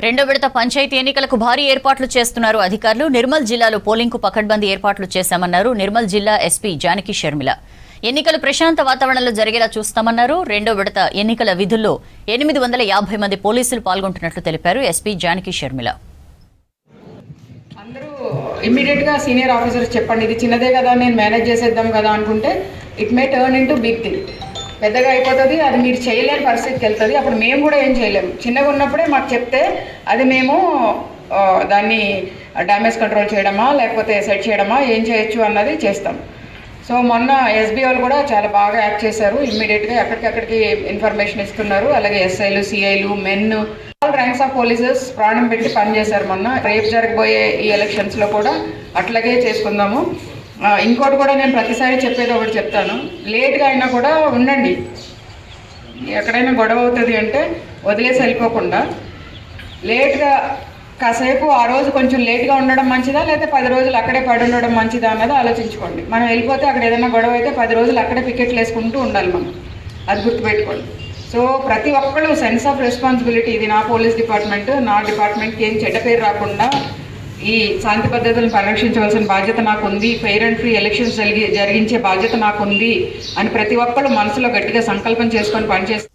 రెండో విడత పంచాయతీ ఎన్నికలకు భారీ ఏర్పాట్లు చేస్తున్నారు అధికారులు. నిర్మల్ జిల్లాలో పోలింగ్ కు పకడ్బందీ ఏర్పాట్లు చేశామన్నారు నిర్మల్ జిల్లా ఎస్పీ జానకి షర్మిల. ఎన్నికలు ప్రశాంత వాతావరణంలో జరిగేలా చూస్తామన్నారు. రెండో విడత ఎన్నికల విధుల్లో 850 మంది పోలీసులు పాల్గొంటున్నట్లు తెలిపారు ఎస్పీ జానకి షర్మిల. అందరూ ఇమ్మీడియట్ గా సీనియర్ ఆఫీసర్స్ చెప్పండి, ఇది చిన్నదే కదా నేను మేనేజ్ చేసేద్దాం కదా అనుకుంటే it may turn into big thing. పెద్దగా అయిపోతుంది, అది మీరు చేయలేని పరిస్థితికి వెళ్తుంది. అప్పుడు మేము కూడా ఏం చేయలేము. చిన్నగా ఉన్నప్పుడే మాకు చెప్తే అది మేము దాన్ని డ్యామేజ్ కంట్రోల్ చేయడమా లేకపోతే సెట్ చేయడమా ఏం చేయొచ్చు అన్నది చేస్తాం. సో మొన్న ఎస్బీ వాళ్ళు కూడా చాలా బాగా యాక్ట్ చేశారు. ఇమ్మీడియట్గా ఎక్కడికక్కడికి ఇన్ఫర్మేషన్ ఇస్తున్నారు. అలాగే ఎస్ఐలు, సిఐలు, men, all ranks of polices ప్రాణం పెట్టి పనిచేశారు. మొన్న రేపు జరగబోయే ఈ ఎలక్షన్స్లో కూడా అట్లాగే చేసుకుందాము. ఇంకోటి కూడా నేను ప్రతిసారి చెప్పేది ఒకటి చెప్తాను, లేట్గా అయినా కూడా ఉండండి. ఎక్కడైనా గొడవ అవుతుంది అంటే వదిలేసి వెళ్ళిపోకుండా లేట్గా కాసేపు ఆ రోజు కొంచెం లేట్గా ఉండడం మంచిదా లేకపోతే 10 రోజులు అక్కడే పడి ఉండడం మంచిదా అన్నది ఆలోచించుకోండి. మనం వెళ్ళిపోతే అక్కడ ఏదైనా గొడవ అయితే 10 రోజులు అక్కడే పికెట్లు వేసుకుంటూ ఉండాలి మనం, అది గుర్తుపెట్టుకోండి. సో ప్రతి ఒక్కళ్ళు సెన్స్ ఆఫ్ రెస్పాన్సిబిలిటీ, ఇది నా పోలీస్ డిపార్ట్మెంట్, నా డిపార్ట్మెంట్కి ఏం చెడ్డ పేరు రాకుండా ఈ శాంతి పద్ధతులను పరిరక్షించవలసిన బాధ్యత నాకుంది, ఫెయిర్ అండ్ ఫ్రీ ఎలక్షన్స్ జరిగించే బాధ్యత నాకుంది అని ప్రతి ఒక్కళ్ళు మనసులో గట్టిగా సంకల్పం చేసుకొని పనిచేస్తారు.